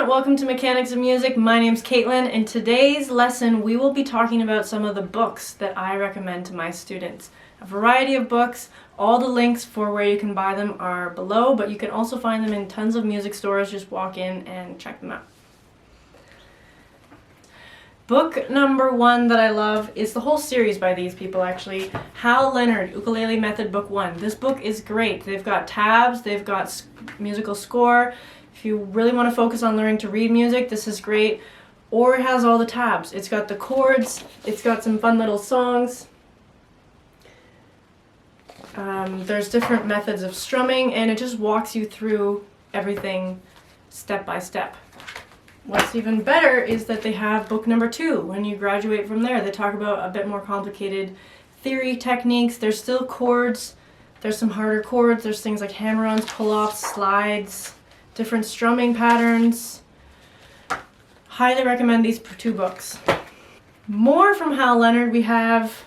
everyone, welcome to Mechanics of Music. My name's Caitlin. In today's lesson we will be talking about some of the books that I recommend to my students. A variety of books. All the links for where you can buy them are below, but you can also find them in tons of music stores. Just walk in and check them out. Book number one that I love is the whole series by these people actually. Leonard, Ukulele Method Book 1. This book is great. They've got tabs, they've got musical score. If you really want to focus on learning to read music, this is great. Or it has all the tabs. It's got the chords, it's got some fun little songs. There's different methods of strumming, and it just walks you through everything step by step. What's even better is that they have book number 2. When you graduate from there, they talk about a bit more complicated theory techniques. There's still chords, there's some harder chords, there's things like hammer-ons, pull-offs, slides, different strumming patterns. Highly recommend these 2 books. More from Leonard, we have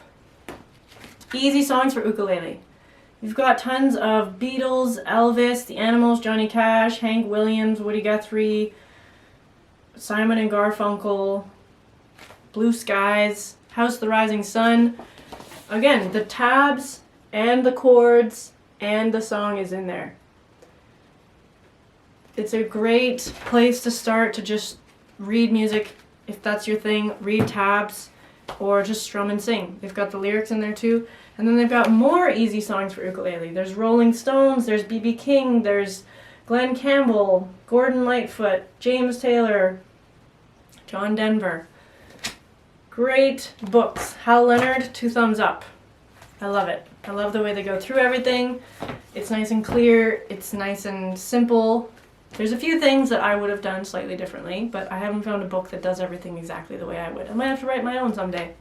Easy Songs for Ukulele. You've got tons of Beatles, Elvis, The Animals, Johnny Cash, Hank Williams, Woody Guthrie, Simon and Garfunkel, Blue Skies, House the Rising Sun. Again, the tabs and the chords and the song is in there. It's a great place to start to just read music. If that's your thing, read tabs or just strum and sing. They've got the lyrics in there too. And then they've got more easy songs for ukulele. There's Rolling Stones, there's B.B. King, there's Glenn Campbell, Gordon Lightfoot, James Taylor, John Denver. Great books. Leonard, 2 thumbs up. I love it. I love the way they go through everything. It's nice and clear. It's nice and simple. There's a few things that I would have done slightly differently, but I haven't found a book that does everything exactly the way I would. I might have to write my own someday.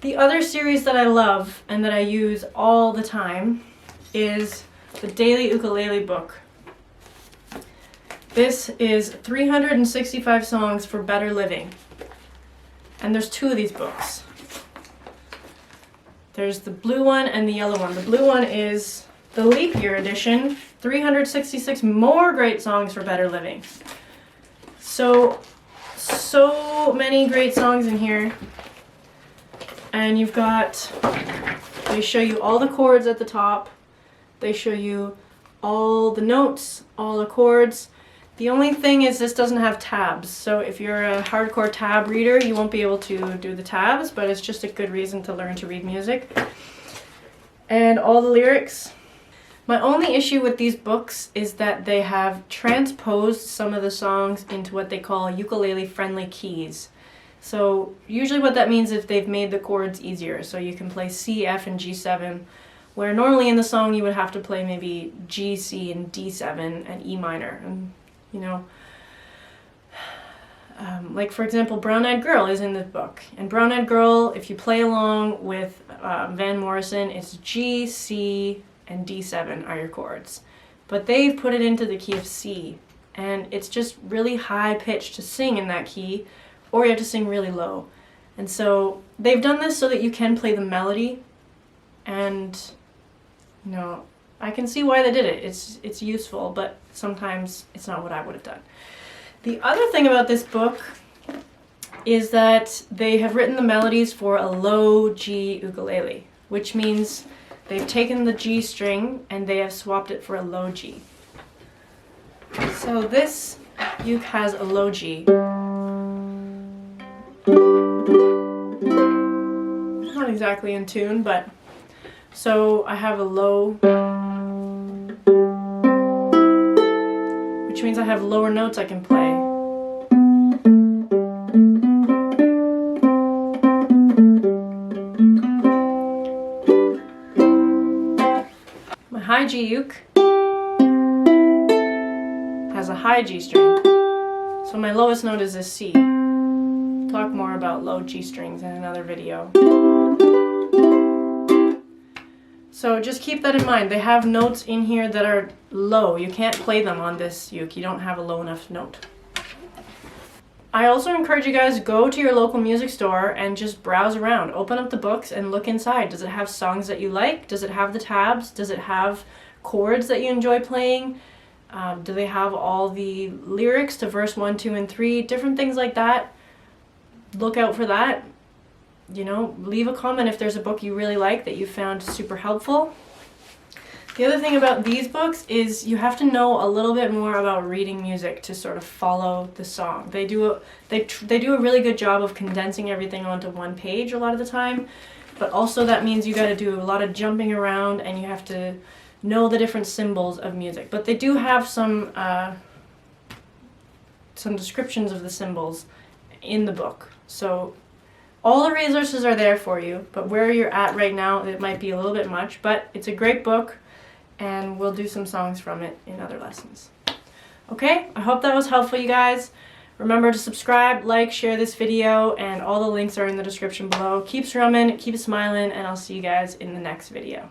The other series that I love and that I use all the time is the Daily Ukulele book. This is 365 Songs for Better Living. And there's 2 of these books. There's the blue one and the yellow one. The blue one is the leap year edition, 366 more great songs for better living. So many great songs in here. And you've got, they show you all the chords at the top. They show you all the notes, all the chords. The only thing is this doesn't have tabs. So if you're a hardcore tab reader, you won't be able to do the tabs, but it's just a good reason to learn to read music. And all the lyrics. My only issue with these books is that they have transposed some of the songs into what they call ukulele-friendly keys. So usually what that means is they've made the chords easier. So you can play C, F, and G7, where normally in the song you would have to play maybe G, C, and D7, and E minor. And, you know, like for example, Brown Eyed Girl is in this book. And Brown Eyed Girl, if you play along with Van Morrison, it's G, C, and D7 are your chords. But they've put it into the key of C, and it's just really high pitched to sing in that key, or you have to sing really low. And so they've done this so that you can play the melody, and you know, I can see why they did it. It's useful, but sometimes it's not what I would have done. The other thing about this book is that they have written the melodies for a low G ukulele, which means they've taken the G string and they have swapped it for a low G. So this uke has a low G. Not exactly in tune, but so I have a low, which means I have lower notes I can play. My high G uke has a high G string, so my lowest note is a C. I'll talk more about low G strings in another video. So just keep that in mind. They have notes in here that are low. You can't play them on this uke. You don't have a low enough note. I also encourage you guys, go to your local music store and just browse around. Open up the books and look inside. Does it have songs that you like? Does it have the tabs? Does it have chords that you enjoy playing? Do they have all the lyrics to verse 1, 2, and 3? Different things like that. Look out for that. You know, leave a comment if there's a book you really like that you found super helpful. The other thing about these books is you have to know a little bit more about reading music to sort of follow the song. They do a really good job of condensing everything onto one page a lot of the time, but also that means you got to do a lot of jumping around and you have to know the different symbols of music. But they do have some descriptions of the symbols in the book. So all the resources are there for you, but where you're at right now, it might be a little bit much, but it's a great book, and we'll do some songs from it in other lessons. Okay, I hope that was helpful, you guys. Remember to subscribe, like, share this video, and all the links are in the description below. Keep strumming, keep smiling, and I'll see you guys in the next video.